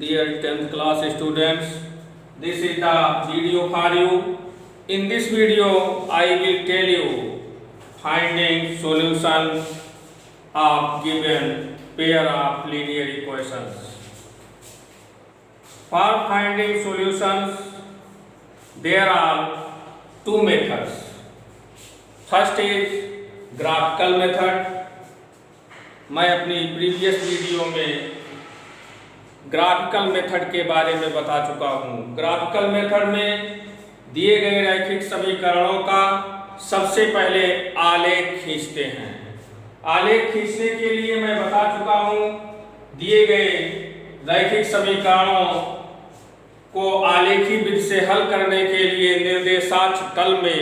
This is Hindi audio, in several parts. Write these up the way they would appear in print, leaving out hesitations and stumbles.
Dear 10th class students, this is the video for you. In this video, I will tell you finding solution of given pair of linear equations. For finding solutions, there are two methods. First is graphical method. मैं अपनी प्रीवियस वीडियो में ग्राफिकल मेथड के बारे में बता चुका हूँ। ग्राफिकल मेथड में दिए गए रैखिक समीकरणों का सबसे पहले आलेख खींचते हैं। आलेख खींचने के लिए मैं बता चुका हूँ, दिए गए रैखिक समीकरणों को आलेखी विधि से हल करने के लिए निर्देशाक्ष तल में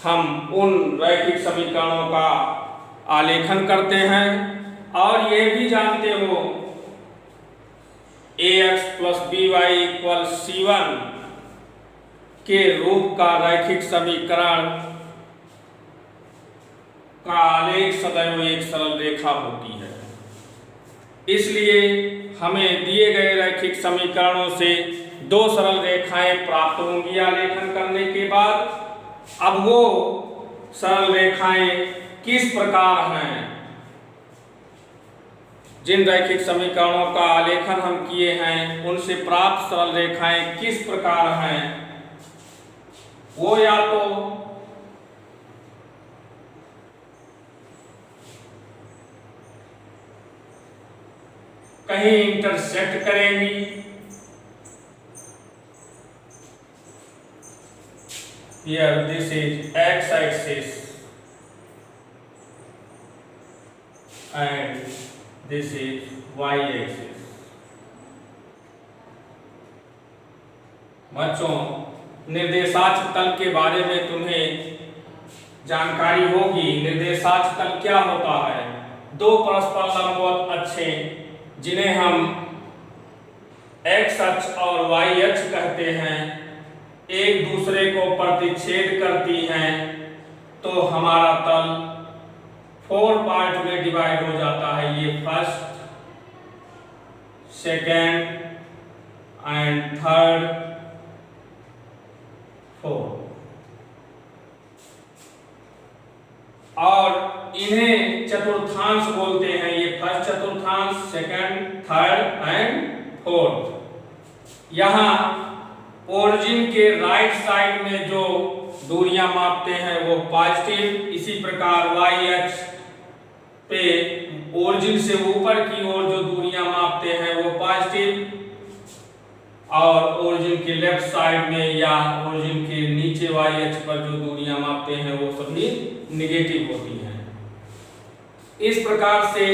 हम उन रैखिक समीकरणों का आलेखन करते हैं और ये भी जानते हो ax + by = c1 के रूप का रैखिक समीकरण का आलेख सदैव एक सरल रेखा होती है। इसलिए हमें दिए गए रैखिक समीकरणों से दो सरल रेखाएं प्राप्त होंगी आलेखन करने के बाद। अब वो सरल रेखाएं किस प्रकार हैं, जिन रैखिक समीकरणों का आलेखन हम किए हैं उनसे प्राप्त सरल रेखाएं किस प्रकार हैं, वो या तो कहीं इंटरसेक्ट करेंगी, here this is x axis and this is y axis। बच्चों, निर्देशाक्ष तल के बारे में तुम्हें जानकारी होगी। निर्देशाक्ष तल क्या होता है? दो परस्पर लंबवत अक्षें जिन्हें हम x अक्ष और y अक्ष कहते हैं, एक दूसरे को प्रतिच्छेद करती हैं तो हमारा तल 4 पार्ट में डिवाइड हो जाता है। ये first, second and third, fourth, और इन्हें चतुर्थांश बोलते हैं। ये फर्स्ट चतुर्थांश, सेकेंड, थर्ड एंड फोर्थ। यहाँ ओरिजिन के राइट साइड में जो दूरियां मापते हैं वो पॉजिटिव, इसी प्रकार y अक्ष पे ओरिजिन से ऊपर की ओर जो दूरियां मापते हैं वो पॉजिटिव, और ओरिजिन के लेफ्ट साइड में या ओरिजिन के नीचे y अक्ष पर जो दूरियां मापते हैं वो सभी निगेटिव होती हैं। इस प्रकार से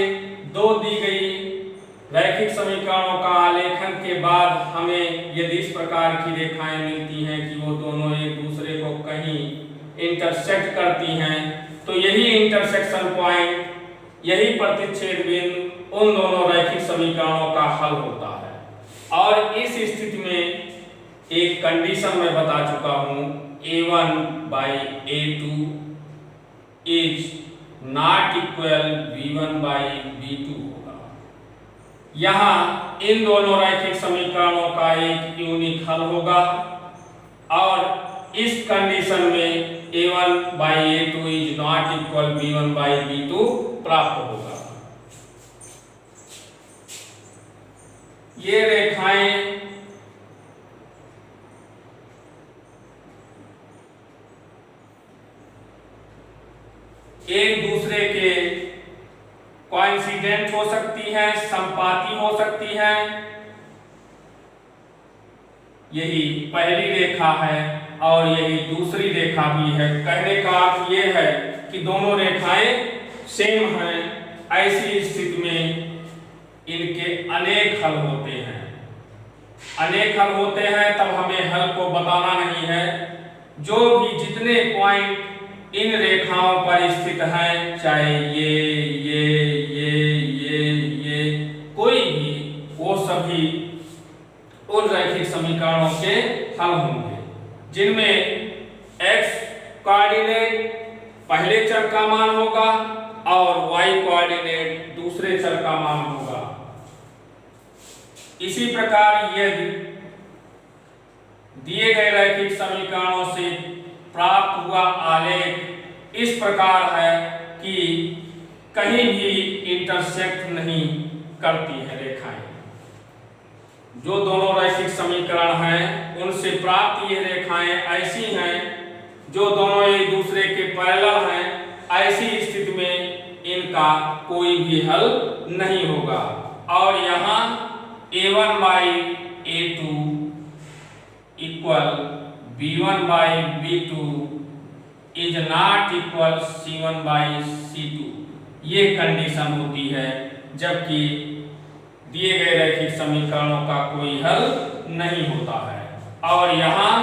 दो दी गई रैखिक समीकरणों का आलेखन के बाद हमें यदि इस प्रकार की रेखाएं मिलती हैं कि वो दोनों एक दूसरे को कहीं इंटरसेक्ट करती हैं, तो यही इंटरसेक्शन पॉइंट, यही प्रतिच्छेद बिंदु उन दोनों रैखिक समीकरणों का हल होता है। और इस स्थिति में एक कंडीशन मैं बता चुका हूँ, a1/a2 is not equal b1/b2 होगा। यहाँ इन दोनों रैखिक समीकरणों का एक यूनिक हल होगा और इस कंडीशन में a1/a2 is not equal b1/b2 प्राप्त होगा। ये रेखाएं एक दूसरे के कोइंसिडेंट हो सकती हैं, संपाती हो सकती हैं। यही पहली रेखा है और यही दूसरी रेखा भी है। कहने का अर्थ ये है कि दोनों रेखाएं सेम हैं। ऐसी स्थिति में इनके अनेक हल होते हैं। अनेक हल होते हैं तब हमें हल को बताना नहीं है। जो भी जितने पॉइंट इन रेखाओं पर स्थित हैं, चाहे ये कोई भी, वो सभी उन रैखिक समीकरणों के हल होंगे जिनमें x कोऑर्डिनेट पहले चर का मान होगा और y कोऑर्डिनेट दूसरे चर का मान होगा। इसी प्रकार यदि दिए गए रैखिक समीकरणों से प्राप्त हुआ आलेख इस प्रकार है कि कहीं भी इंटरसेक्ट नहीं करती है रेखाएं। जो दोनों रैखिक समीकरण हैं उनसे प्राप्त ये रेखाएं ऐसी हैं जो दोनों एक दूसरे के पैरेलल हैं। ऐसी स्थिति में इनका कोई भी हल नहीं होगा। और यहाँ a1 by a2 equal b1 by b2 is not equal c1 by c2, ये कंडीशन होती है जबकि दिए गए रैखिक समीकरणों का कोई हल नहीं होता है। और यहाँ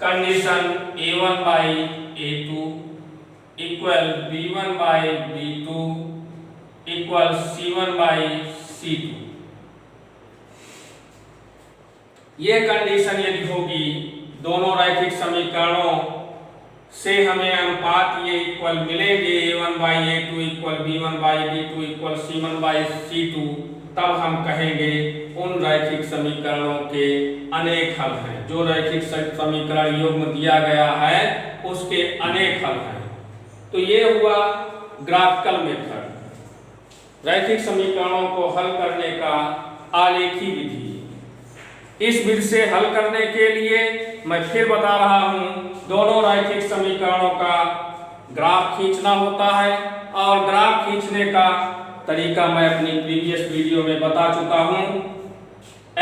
condition a1 by a2 equal b1 by b2 equal c1 by c2, ये कंडीशन यदि होगी दोनों रैखिक समीकरणों से हमें अनुपात ये इक्वल मिलेंगे a1 by a2 equal b1 by b2 equal c1 by c2, तब हम कहेंगे उन रैखिक समीकरणों के अनेक हल हैं। जो रैखिक समीकरण युग्म दिया गया है उसके अनेक हल हैं। तो ये हुआ ग्राफिकल मेथड, रैखिक समीकरणों को हल करने का आलेखी विधि। इस विधि से हल करने के लिए मैं फिर बता रहा हूं, दोनों रैखिक समीकरणों का ग्राफ खींचना होता है और ग्राफ खींचने का तरीका मैं अपनी प्रीवियस वीडियो में बता चुका हूं।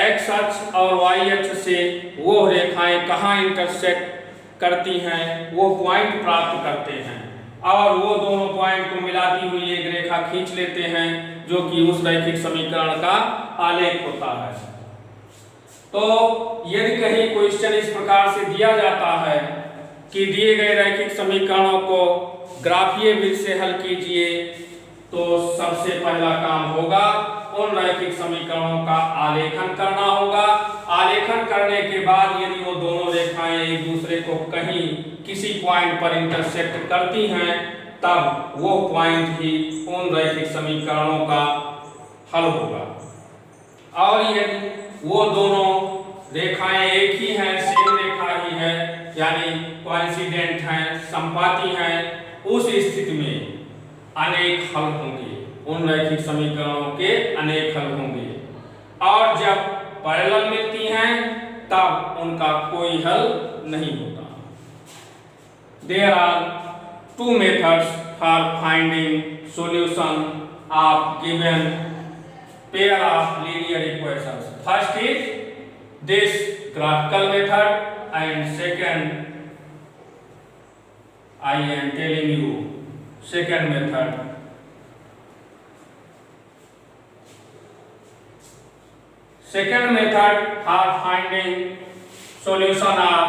एक्स अक्ष और वाई अक्ष से वो रेखाएं कहाँ इंटरसेक्ट करती हैं वो पॉइंट प्राप्त करते हैं और वो दोनों पॉइंट को मिलाती हुई एक रेखा खींच लेते हैं जो कि उस रैखिक समीकरण का आलेख होता है। तो यदि कहीं क्वेश्चन इस प्रकार से दिया जाता है कि दिए गए रैखिक समीकरणों को ग्राफीय विधि से हल कीजिए, तो सबसे पहला काम होगा उन रैखिक समीकरणों का आलेखन करना होगा। आलेखन करने के बाद यदि वो दोनों रेखाएं एक दूसरे को कहीं किसी पॉइंट पर इंटरसेक्ट करती हैं, तब वो पॉइंट ही उन रैखिक समीकरणों का हल होगा। और यदि वो दोनों रेखाएं एक ही हैं, सेम रेखा ही है, यानी कोइंसिडेंट हैं, संपाती हैं, उस स्थिति में अनेक हल होंगे, उन रैखिक समीकरणों के अनेक हल होंगे। और जब पैरेलल मिलती हैं तब उनका कोई हल नहीं होता। There are two methods for finding solution of given pair of linear equations. First is this graphical method and second I am telling you second method. Second method for finding solution of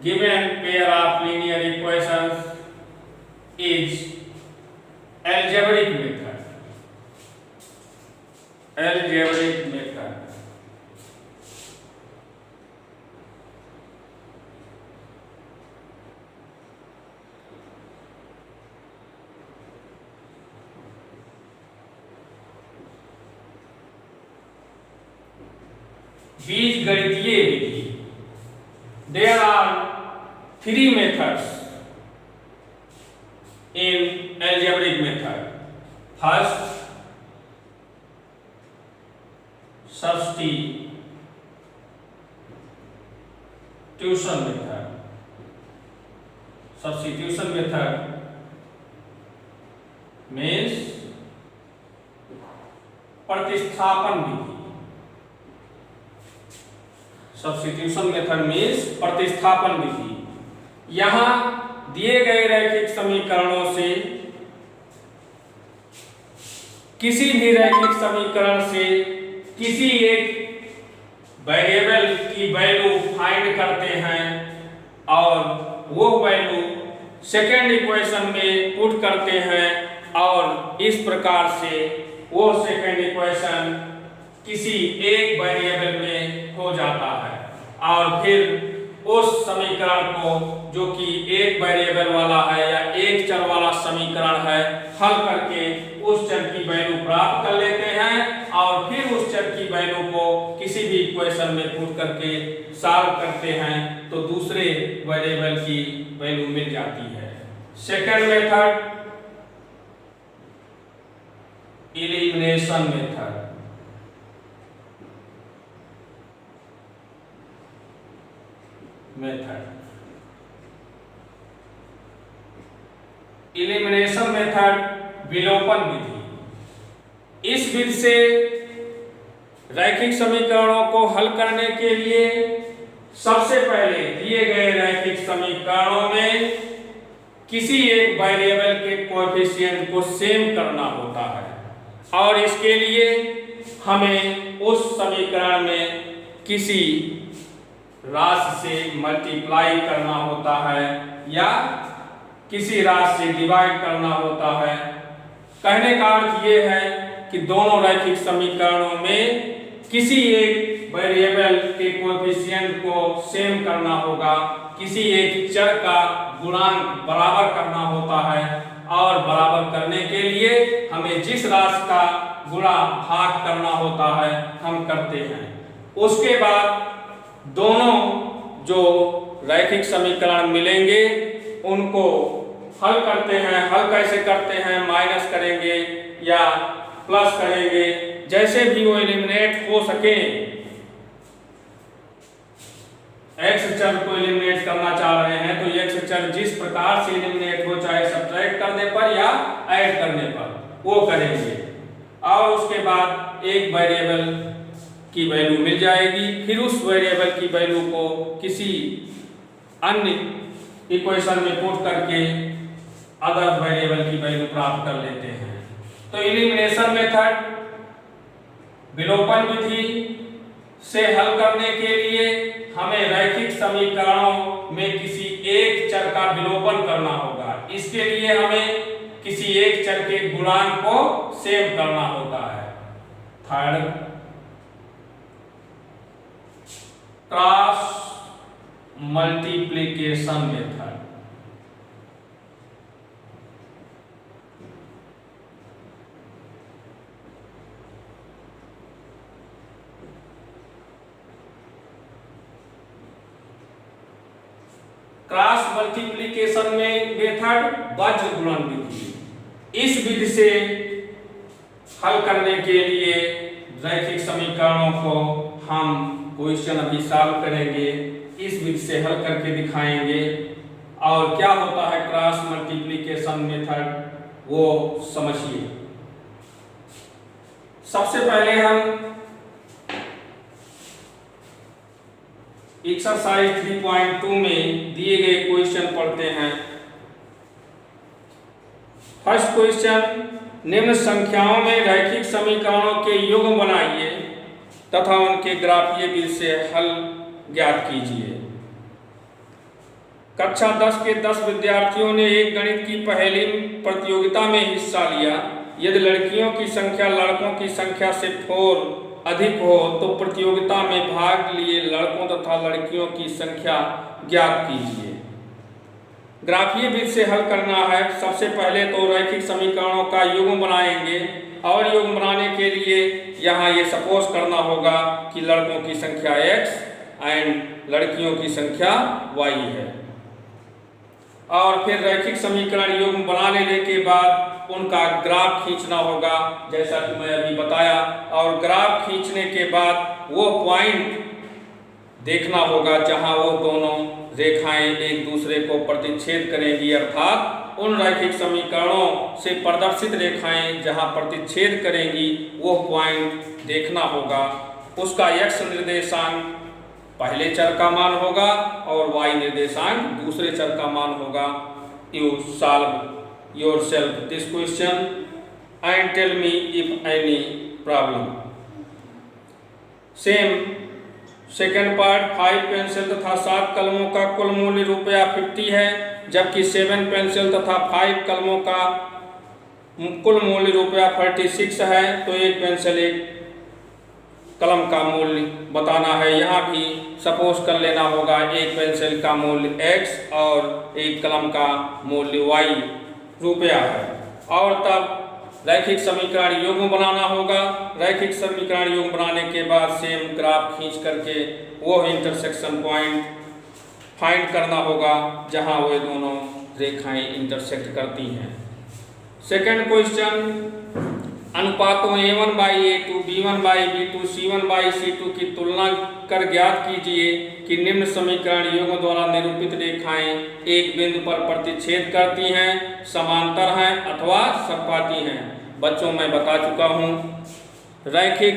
given pair of linear equations is algebraic method. Algebraic method. बीजगणितीय विधि। There are three methods in algebraic method. First, substitution method. Substitution method means प्रतिस्थापन विधि। Substitution method means प्रतिस्थापन विधि। यहाँ दिए गए रैखिक समीकरणों से किसी भी रैखिक समीकरण से किसी एक वेरिएबल की वैल्यू फाइंड करते हैं और वो वैल्यू सेकेंड इक्वेशन में पुट करते हैं और इस प्रकार से वो सेकेंड इक्वेशन किसी एक वेरिएबल में हो जाता है और फिर उस समीकरण को जो कि एक वेरिएबल वाला है या एक चर वाला समीकरण है, हल करके उस चर की वैल्यू प्राप्त कर लेते हैं और फिर उस चर की वैल्यू को किसी भी इक्वेशन में पुट करके सॉल्व करते हैं तो दूसरे वेरिएबल की वैल्यू मिल जाती है। Second method elimination method. Elimination method विलोपन विधि। इस विधि से रैखिक समीकरणों को हल करने के लिए सबसे पहले दिए गए रैखिक समीकरणों में किसी एक वेरिएबल के कोएफिशिएंट को सेम करना होता है और इसके लिए हमें उस समीकरण में किसी राशि से मल्टीप्लाई करना होता है या किसी राशि से डिवाइड करना होता है। कहने का अर्थ ये है कि दोनों रैखिक समीकरणों में किसी एक वेरिएबल के कोएफिशिएंट को सेम करना होगा, किसी एक चर का गुणांक बराबर करना होता है और बराबर करने के लिए हमें जिस राशि का गुणा भाग करना होता है हम करते हैं। उसके बाद दोनों जो रैखिक समीकरण मिलेंगे उनको हल करते हैं। हल कैसे करते हैं? माइनस करेंगे या प्लस करेंगे, जैसे भी वो एलिमिनेट हो सके। एक्स चर को एलिमिनेट करना चाह रहे हैं तो एक्स चर जिस प्रकार से एलिमिनेट हो, चाहे सब्ट्रैक्ट करने पर या ऐड करने पर, वो करेंगे और उसके बाद एक वेरिएबल की वैल्यू मिल जाएगी। फिर उस वेरिएबल की वैल्यू को किसी अन्य इक्वेशन में पुट करके अदर वेरिएबल की वैल्यू प्राप्त कर लेते हैं। तो एलिमिनेशन मेथड विलोपन विधि से हल करने के लिए हमें रैखिक समीकरणों में किसी एक चर का विलोपन करना होगा। इसके लिए हमें किसी एक चर के गुणांक को सेम करना होता है। Third, cross multiplication method. Cross multiplication में मेथड वज्र गुणन विधि। इस विधि से हल करने के लिए रैखिक समीकरणों को हम क्वेश्चन अभी सॉल्व करेंगे, इस विधि से हल करके दिखाएंगे। और क्या होता है क्रॉस मल्टीप्लिकेशन मेथड वो समझिए। सबसे पहले हम एक्सरसाइज 3.2 में दिए गए क्वेश्चन पढ़ते हैं। फर्स्ट क्वेश्चन, निम्न संख्याओं में रैखिक समीकरणों के युग्म बनाइए तथा उनके ग्राफीय विधि से हल ज्ञात कीजिए। कक्षा 10 के 10 विद्यार्थियों ने एक गणित की पहेली प्रतियोगिता में हिस्सा लिया। यदि लड़कियों की संख्या लड़कों की संख्या से 4 अधिक हो तो प्रतियोगिता में भाग लिए लड़कों तथा लड़कियों की संख्या ज्ञात कीजिए। ग्राफीय विधि से हल करना है। सबसे पहले तो रैखिक समीकरणों का युग्म बनाएंगे और युग्म बनाने के लिए यहाँ ये सपोज करना होगा कि लड़कों की संख्या x एंड लड़कियों की संख्या y है। और फिर रैखिक समीकरण युग्म बना लेने के बाद उनका ग्राफ खींचना होगा, जैसा कि मैं अभी बताया। और ग्राफ खींचने के बाद वो पॉइंट देखना होगा जहां वो दोनों रेखाएं एक दूसरे को प्रतिच्छेद करेंगी, अर्थात उन रैखिक समीकरणों से प्रदर्शित रेखाएं जहां प्रतिच्छेद करेंगी वो पॉइंट देखना होगा। उसका x निर्देशांक पहले चर का मान होगा और y निर्देशांक दूसरे चर का मान होगा। You solve yourself this question and tell me if any problem. Same second part, 5 pencil तथा 7 कलमों का कुल मूल्य ₹50 है, जबकि 7 पेंसिल तथा 5 कलमों का कुल मूल्य ₹46 है। तो एक पेंसिल एक कलम का मूल्य बताना है। यहाँ भी सपोज कर लेना होगा एक पेंसिल का मूल्य x और एक कलम का मूल्य y रुपया है। और तब रैखिक समीकरण युग्म बनाना होगा। रैखिक समीकरण युग्म बनाने के बाद सेम ग्राफ खींच करके वो इंटरसेक्शन पॉइंट फाइंड करना होगा जहां वे दोनों रेखाएं इंटरसेक्ट करती हैं। सेकंड क्वेश्चन, अनुपातों A1/A2, B1/B2, C1/C2 की तुलना कर ज्ञात कीजिए कि निम्न समीकरण युग्म द्वारा निरूपित रेखाएं एक बिंदु पर प्रतिच्छेद करती हैं, समांतर हैं अथवा समपाती हैं। बच्चों मैं बता चुका हूं, रैखिक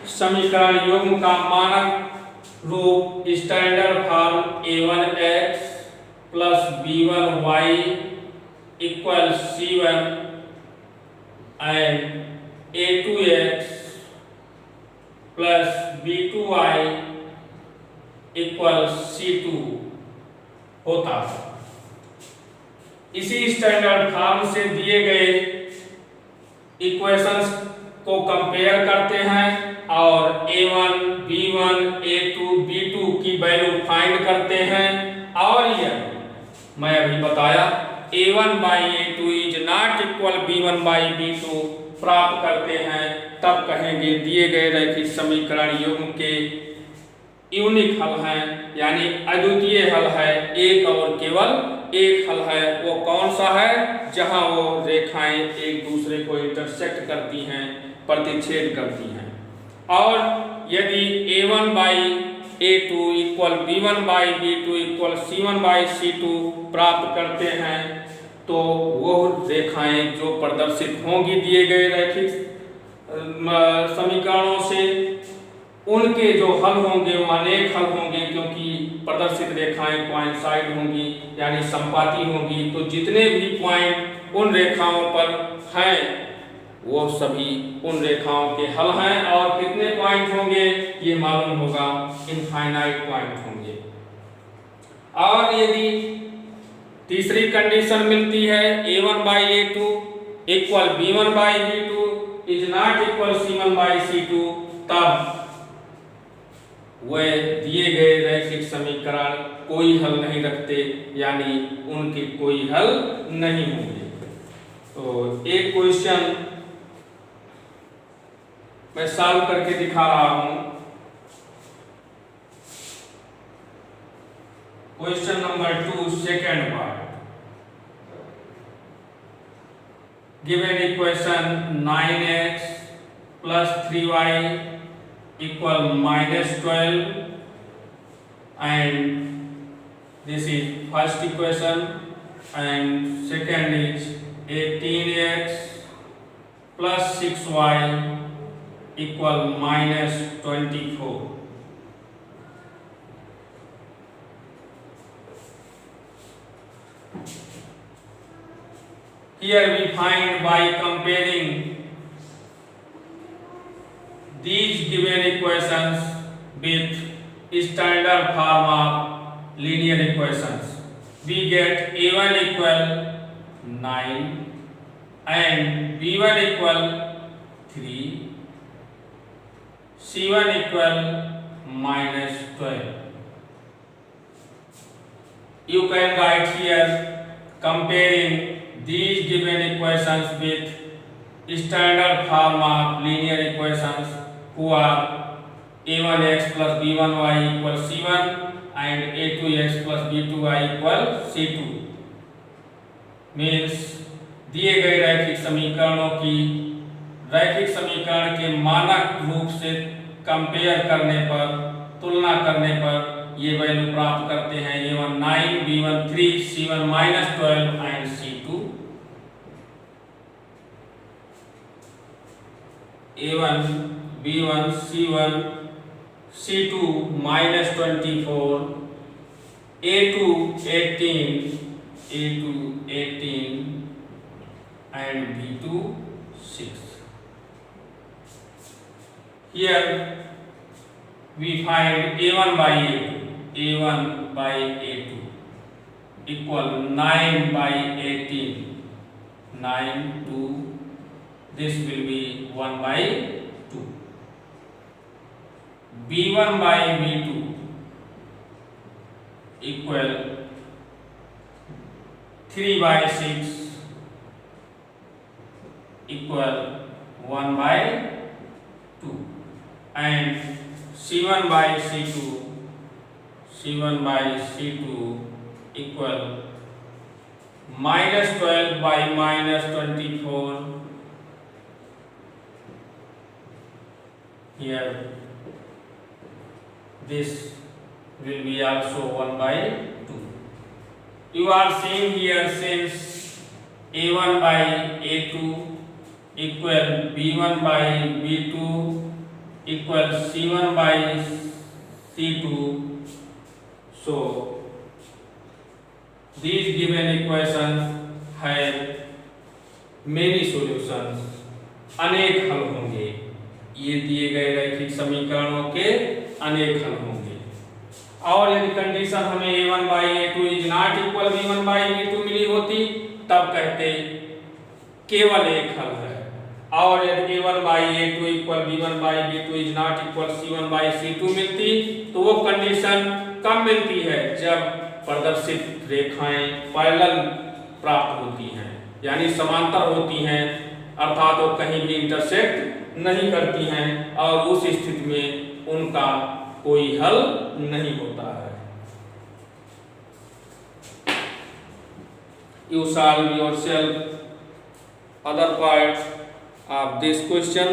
समीकरण युग्म का मानक रूप standard form A1x plus B1y equal C1 and A2x plus B2y equal C2 होता है। इसी स्टैंडर्ड फॉर्म से दिए गए इक्वेशंस को कंपेयर करते हैं और A1, B1, A2, B2 की वैल्यू फाइंड करते हैं। और यह मैं अभी बताया A1/A2 is not equal B1/B2 प्राप्त करते हैं, तब कहेंगे दिए गए रैखिक समीकरण युग्म के यूनिक हल हैं, यानी अद्वितीय हल है। एक और केवल एक हल है, वो कौन सा है? जहां वो रेखाएं एक दूसरे को इंटरसेक्ट करती हैं, प्रतिच्छेद करती हैं। और यदि A1/A2 equal B1/B2 equal C1/C2 प्राप्त करते हैं तो वो रेखाएं जो प्रदर्शित होंगी दिए गए रैखिक समीकरणों से, उनके जो हल होंगे वो अनेक हल होंगे, क्योंकि प्रदर्शित रेखाएं कोइंसाइड होंगी यानी समपाती होंगी। तो जितने भी पॉइंट उन रेखाओं पर हैं वो सभी उन रेखाओं के हल हैं। और कितने पॉइंट होंगे ये मालूम होगा, इनफाइनाइट पॉइंट होंगे। और यदि तीसरी कंडीशन मिलती है A1/A2 equal B1/B2 is not equal C1/C2, तब वे दिए गए रैखिक समीकरण कोई हल नहीं रखते, यानी उनके कोई हल नहीं होंगे। तो एक क्वेश्चन मैं सॉल्व करके दिखा रहा हूं। Question number 2, second part. Given equation 9x plus 3y equal -12 and this is first equation, and second is 18x plus 6y equal -24. Here we find by comparing these given equations with standard form of linear equations. We get A1 equal 9 and B1 equal 3, C1 equal -12. You can write here comparing these given equations with standard form of linear equations, who are A1x plus B1y equal C1 and A2x plus B2y equal C2. Means दिए गए रैखिक समीकरणों की रैखिक समीकरण के मानक रूप से कंपेयर करने पर, तुलना करने पर ये वैल्यू प्राप्त करते हैं। A1 9, B1 3, C1 -12 and C2 A1, B1, C1, C2 -24, A2 18, and B2 6. Here we find A1/A2 equal 9/18, 9 2, this will be 1/2. B1/B2 equal 3/6, equal 1/2 and C1 by C2 equal -12 by -24. Here this will be also 1/2. You are seeing here since A1 by A2 equal B1 by B2 equal C1 by C2. So these given equations have many solutions. अनेक हल होंगे। ये दिए गए रैखिक समीकरणों के अनेक हल होंगे। और यदि कंडीशन हमें A1 by A2 is not equal B1 by B2 मिली होती तब कहते केवल एक हल है। और यदि A1 by A2 equal B1 by B2 is not equal C1 by C2 मिलती तो वो कंडीशन कब मिलती है? जब प्रदर्शित रेखाएं पैरेलल प्राप्त होती हैं, यानी समांतर होती हैं, अर्थात वो कहीं भी इंटरसेक्ट नहीं करती हैं, और उस स्थिति में उनका कोई हल नहीं होता है। You solve yourself other part of this question.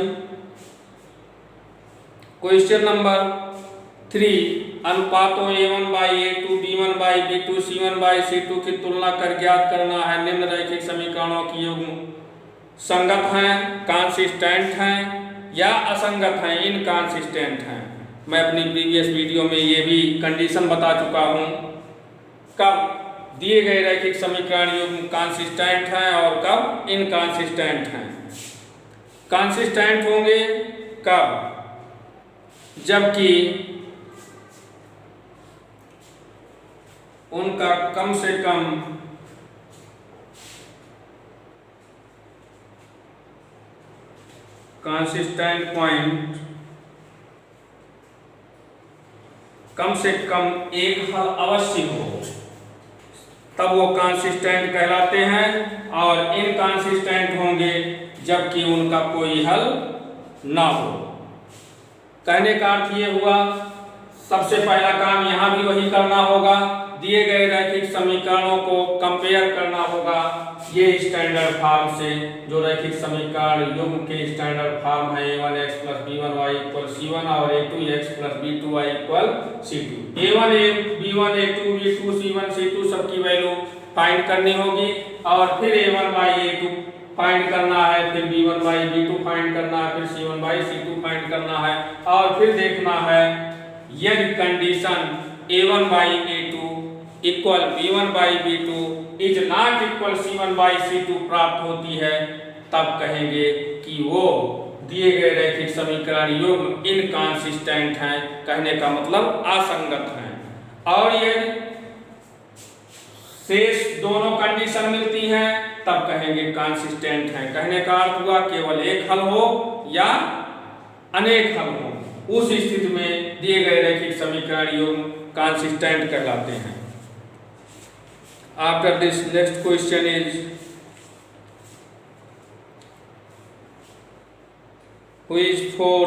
Question number 3, अनुपातों A1 by A2, B1 by B2, C1 by C2 की तुलना कर ज्ञात करना है। निम्न रैखिक समीकरणों की युग्म संगत हैं, कंसिस्टेंट हैं या असंगत हैं, इनकंसिस्टेंट हैं। मैं अपनी प्रीवियस वीडियो में ये भी कंडीशन बता चुका हूँ कब दिए गए रैखिक समीकरण युग्म कंसिस्टेंट हैं और कब इनकंसिस्टेंट हैं। कंसिस्टेंट होंगे कब? जबकि उनका कम से कम कंसिस्टेंट पॉइंट कम से कम एक हल अवश्य हो, तब वो कंसिस्टेंट कहलाते हैं। और इनकंसिस्टेंट होंगे जबकि उनका कोई हल ना हो। कहने का अर्थ ये हुआ, सबसे पहला काम यहाँ भी वही करना होगा, दिए गए रैखिक समीकरणों को कंपेयर करना होगा ये स्टैंडर्ड फॉर्म से, जो रैखिक समीकरण युग्म के स्टैंडर्ड फॉर्म है A1x + B1y = C1 और A2x + B2y = C2। A1 B1 A2 B2 C1 C2 सबकी वैल्यू फाइंड करनी होगी, और फिर A1 by A2 फाइंड करना है, फिर B1 by B2 फाइंड करना है, फिर C1 by C2 फाइंड करना है, और फिर देखना है यदि condition A1 by A2 equal B1 by B2 is not equal C1 by C2 प्राप्त होती है, तब कहेंगे कि वो दिए गए रैखिक समीकरण युग्म इनकंसिस्टेंट हैं, कहने का मतलब असंगत हैं। और यदि शेष दोनों कंडीशन मिलती हैं तब कहेंगे कंसिस्टेंट हैं। कहने का अर्थ हुआ केवल एक हल हो या अनेक हल हो, उस स्थिति में दिए गए रैखिक समीकरण युग्म कंसिस्टेंट कहलाते हैं। After this, next question is which four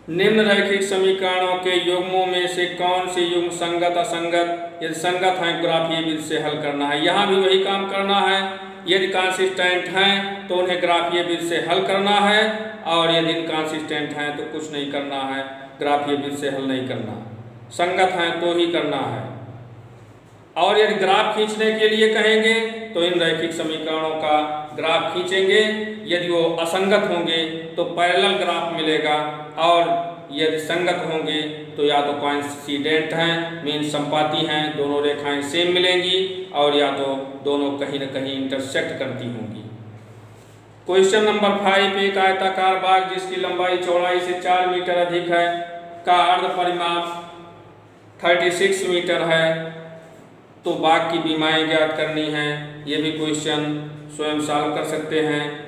निम्न रैखिक समीकरणों के युग्मों में से कौन से युग्म संगत असंगत, यदि संगत हैं ग्राफीय विधि से हल करना है। यहाँ भी वही काम करना है, यदि कंसिस्टेंट हैं तो उन्हें ग्राफीय विधि से हल करना है, और यदि इनकंसिस्टेंट हैं तो कुछ नहीं करना है, ग्राफीय विधि से हल नहीं करना, संगत हैं तो ही करना है। और यदि ग्राफ खींचने के लिए कहेंगे तो इन रैखिक समीकरणों का ग्राफ खींचेंगे, यदि वो असंगत होंगे तो पैरेलल ग्राफ मिलेगा, और यदि संगत होंगे तो या तो कोइंसिडेंट हैं, मीन संपाती हैं, दोनों रेखाएं सेम मिलेंगी, और या तो दोनों कहीं न कहीं इंटरसेक्ट करती होंगी। क्वेश्चन नंबर 5, एक आयताकार बाग जिसकी लंबाई चौड़ाई से 4 मीटर अधिक है का अर्ध परिमाप 36 मीटर है, तो बाग की बीमाएं ज्ञात करनी है। ये भी क्वेश्चन स्वयं सॉल्व कर सकते हैं।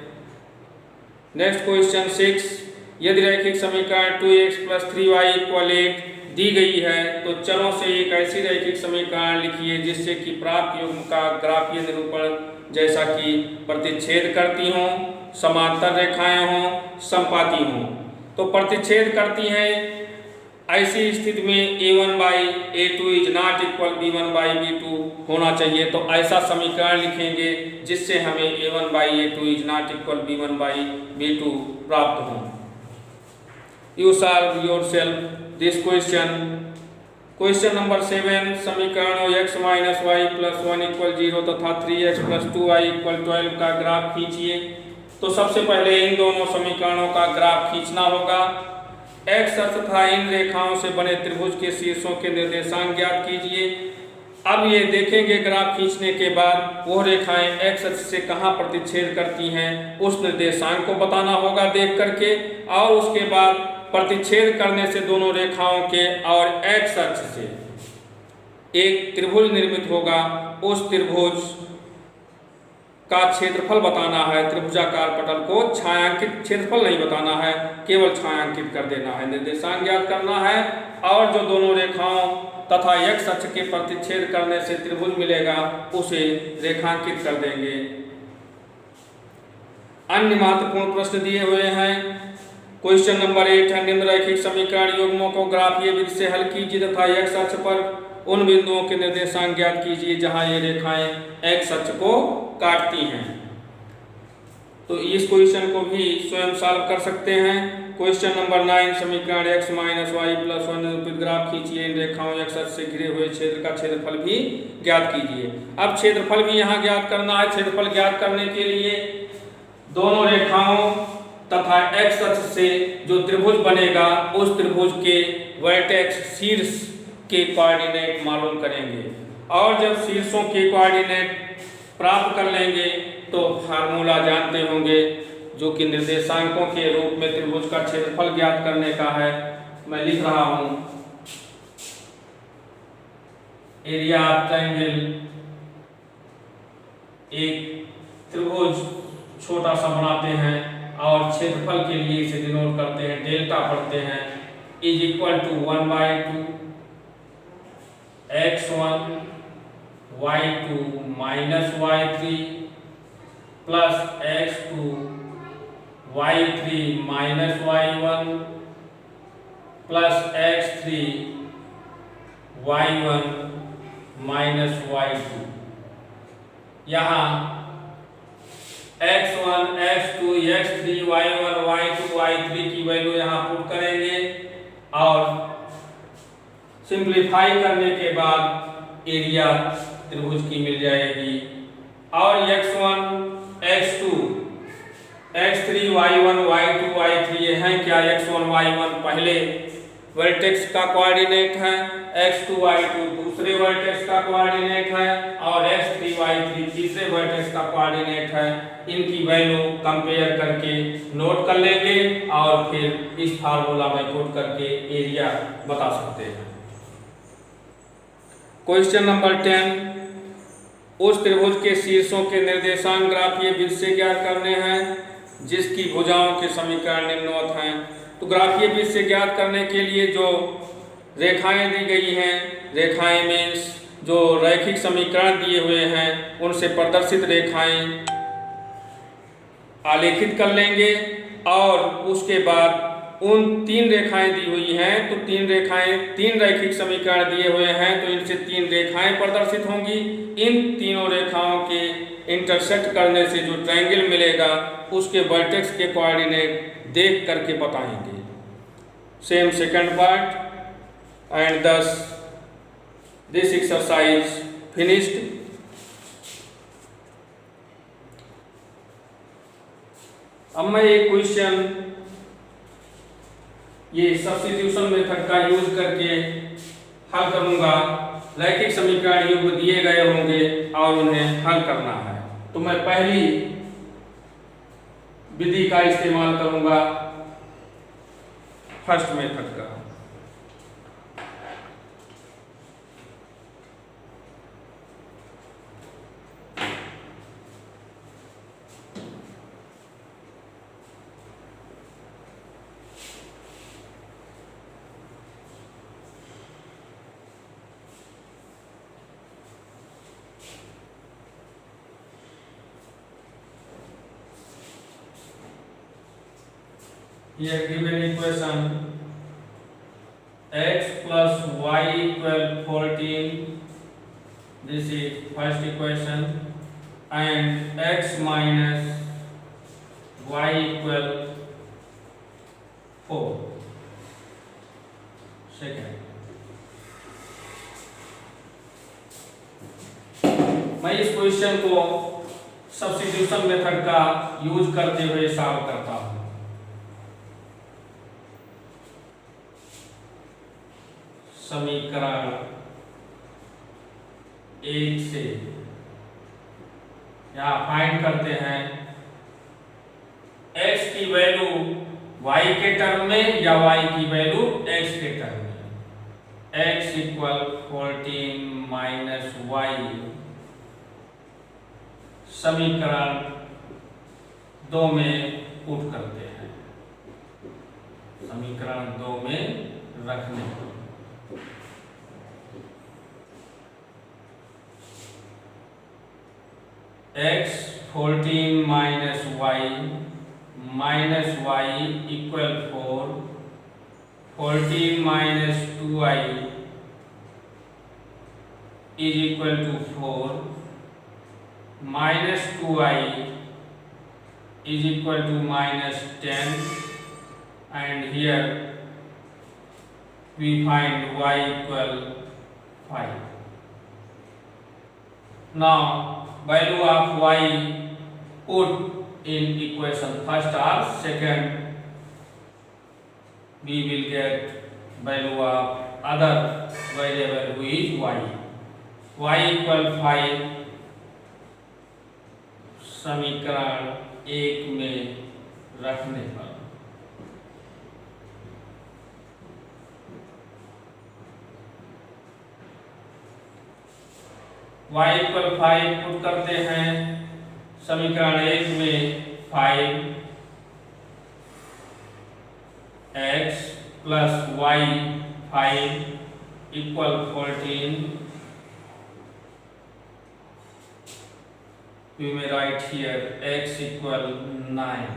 नेक्स्ट क्वेश्चन 6, यदि रैखिक समीकरण 2x + 3y = 8 दी गई है तो चरों से एक ऐसी रैखिक समीकरण लिखिए जिससे कि प्राप्त युग्म का ग्राफीय निरूपण जैसा कि प्रतिच्छेद करती हों, समांतर रेखाएं हों, समपाती हों। तो प्रतिच्छेद करती हैं, ऐसी स्थिति में a1/a2 is not equal b1/b2 होना चाहिए। तो ऐसा समीकरण लिखेंगे जिससे हमें a1/a2 is not equal b1/b2 प्राप्त हो। You solve yourself this question. Question number 7, समीकरणों x minus y plus 1 equal 0 तथा 3x प्लस 2y इक्वल 12 का ग्राफ खींचिए। तो सबसे पहले इन दोनों समीकरणों का ग्राफ खींचना होगा। x अक्ष तथा इन रेखाओं से बने त्रिभुज के शीर्षों के निर्देशांक ज्ञात कीजिए। अब ये देखेंगे ग्राफ खींचने के बाद वो रेखाएं x अक्ष से कहाँ प्रतिच्छेद करती हैं, उस निर्देशांक को बताना होगा देख करके, और उसके बाद प्रतिच्छेद करने से दोनों रेखाओं के और x अक्ष से एक त्रिभुज निर्मित होगा। उस त्रिभुज का क्षेत्रफल बताना है। त्रिभुजाकार पटल को छायांकित क्षेत्रफल नहीं बताना है, केवल छायांकित कर देना है। निर्देशांक ज्ञात करना है और जो दोनों रेखाओं तथा x अक्ष के प्रतिच्छेद करने से त्रिभुज मिलेगा उसे रेखांकित कर देंगे। अन्य महत्वपूर्ण प्रश्न दिए हुए हैं। क्वेश्चन नंबर 8 है, निम्नलिखित समीकरण युग्मों को ग्राफीय विधि से हल कीजिए तथा x अक्ष पर उन बिंदुओं के निर्देशांक ज्ञात कीजिए जहां ये रेखाएं x अक्ष को काटती हैं। तो इस क्वेश्चन को भी स्वयं सॉल्व कर सकते हैं। क्वेश्चन नंबर 9, समीकरण x माइनस वाई प्लस 1 निरूपित ग्राफ खींचिए। इन रेखाओं x अक्ष से घिरे हुए क्षेत्र का क्षेत्रफल भी ज्ञात कीजिए। अब क्षेत्रफल भी यहाँ ज्ञात करना है। क्षेत्रफल ज्ञात करने के लिए दोनों रेखाओं तथा x अक्ष से जो त्रिभुज बनेगा उस त्रिभुज के वर्टेक्स शीर्ष के कोऑर्डिनेट मालूम करेंगे, और जब शीर्षों के कोऑर्डिनेट प्राप्त कर लेंगे तो फार्मूला जानते होंगे जो कि निर्देशांकों के रूप में त्रिभुज का क्षेत्रफल ज्ञात करने का है। मैं लिख रहा हूं, एरिया ऑफ ट्रायंगल, एक त्रिभुज छोटा सा बनाते हैं और क्षेत्रफल के लिए इसे डिनोट करते हैं, डेल्टा पढ़ते हैं, is equal to 1/2 x1 y2 minus y3 plus x2 y3 minus y1 plus x3 y1 minus y2। यहाँ x1 x2 x3 y1 y2 y3 की वैल्यू यहाँ पुट करेंगे और सिंप्लीफाई करने के बाद एरिया त्रिभुज की मिल जाएगी। और x1 x2 x3 y1 y2 y3 ये हैं क्या? x1 y1 पहले वर्टेक्स का कोऑर्डिनेट है, x2 y2 दूसरे वर्टेक्स का कोऑर्डिनेट है और x3 y3 तीसरे वर्टेक्स का कोऑर्डिनेट है। इनकी वैल्यू कंपेयर करके नोट कर लेंगे और फिर इस फार्मूला में पुट करके एरिया बता सकते हैं। क्वेश्चन नंबर 10, उस त्रिभुज के शीर्षों के निर्देशांक ग्राफीय विधि से ज्ञात करने हैं जिसकी भुजाओं के समीकरण निम्नवत हैं। तो ग्राफीय विधि से ज्ञात करने के लिए जो रेखाएं दी गई हैं, रेखाएं मीन्स जो रैखिक समीकरण दिए हुए हैं उनसे प्रदर्शित रेखाएं आलेखित कर लेंगे और उसके बाद उन 3 रेखाएं दी हुई हैं तो 3 रेखाएं 3 रैखिक समीकरण दिए हुए हैं तो इनसे 3 रेखाएं प्रदर्शित होंगी। इन तीनों रेखाओं के इंटरसेक्ट करने से जो ट्रायंगल मिलेगा उसके वर्टेक्स के कोऑर्डिनेट देख करके बताएंगे। Same second part and thus this exercise finished। अब मैं एक क्वेश्चन ये सब्स्टिट्यूशन मेथड का यूज करके हल करूंगा। रैखिक समीकरण युग्म दिए गए होंगे और उन्हें हल करना है। तो मैं पहली विधि का इस्तेमाल करूंगा, फर्स्ट मेथड का। here given equation x plus y equal 14, this is first equation, and x minus y equal 4, second. मैं इस क्वेश्चन को सब्स्टिट्यूशन मेथड का यूज करते हुए सॉल्व करता हूं। समीकरण 1 से यहां फाइंड करते हैं x की वैल्यू y के टर्म में या y की वैल्यू x के टर्म में। x इक्वल 14 माइनस y, समीकरण 2 में पुट करते हैं, समीकरण 2 में रखने को। x 14 minus y equal 4, 14 minus 2y is equal to 4, minus 2y is equal to minus 10, and here we find y equal 5. Now value of y put in equation first or second, we will get value of other variable who is y. y equal 5 समीकरण 1 में रखने पर y इक्वल 5 पुट करते हैं, समीकरण 1 में 5 x plus y 5 equal 14, we may write here x equal 9.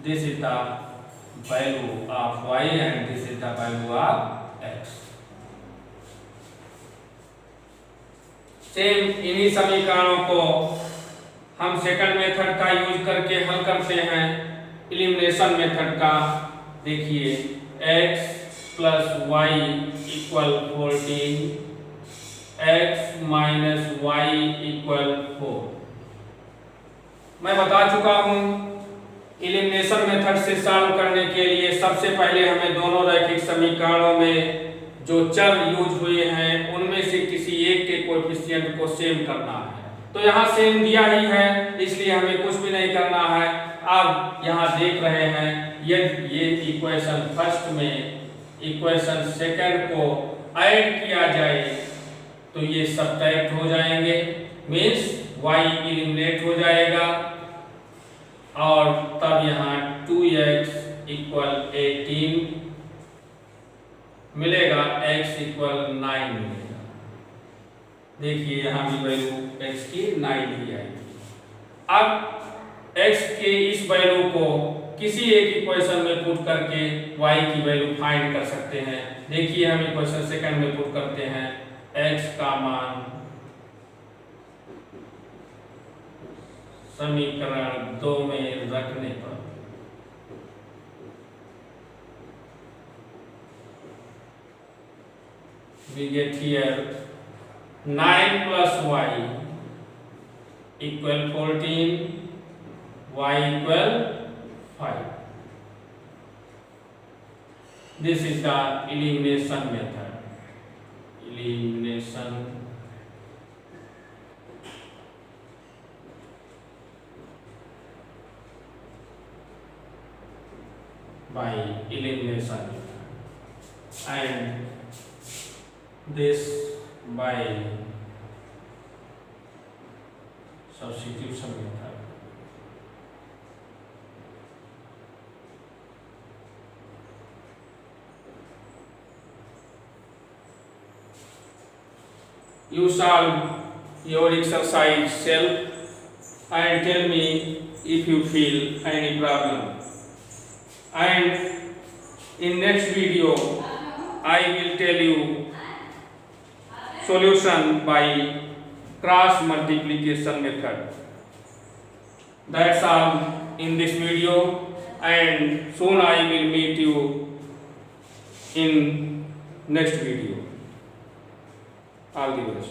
This is the value of y and this is the value of x. Same इन्हीं समीकरणों को हम सेकंड मेथड का यूज करके हल करते हैं, एलिमिनेशन मेथड का। देखिए x plus y equal 14, x minus y equal 4। मैं बता चुका हूं एलिमिनेशन मेथड से सॉल्व करने के लिए सबसे पहले हमें दोनों रैखिक समीकरणों में जो चर यूज हुए हैं उनमें से किसी एक के कोएफिशिएंट को सेम करना है। तो यहाँ सेम दिया ही है, इसलिए हमें कुछ भी नहीं करना है। अब यहाँ देख रहे हैं यदि ये इक्वेशन फर्स्ट में इक्वेशन सेकंड को ऐड किया जाए तो ये सब्ट्रैक्ट हो जाएंगे, मीन्स y एलिमिनेट हो जाएगा, और तब यहाँ 2x इक्वल 18 मिलेगा, x इक्वल 9 मिलेगा। देखिए यहाँ भी वैल्यू x की 9 ही आएगी। अब x के इस वैल्यू को किसी एक इक्वेशन में पुट करके y की वैल्यू फाइंड कर सकते हैं। देखिए हम इक्वेशन सेकंड में पुट करते हैं, x का मान समीकरण 2 में रखने पर we get here 9 plus y equal 14, y equal 5. This is the elimination method. Elimination by elimination method, and this by substitution method. You solve your exercise self and tell me if you feel any problem. And in next video, I will tell you solution by cross multiplication method. That's all in this video, and soon I will meet you in next video. All the best.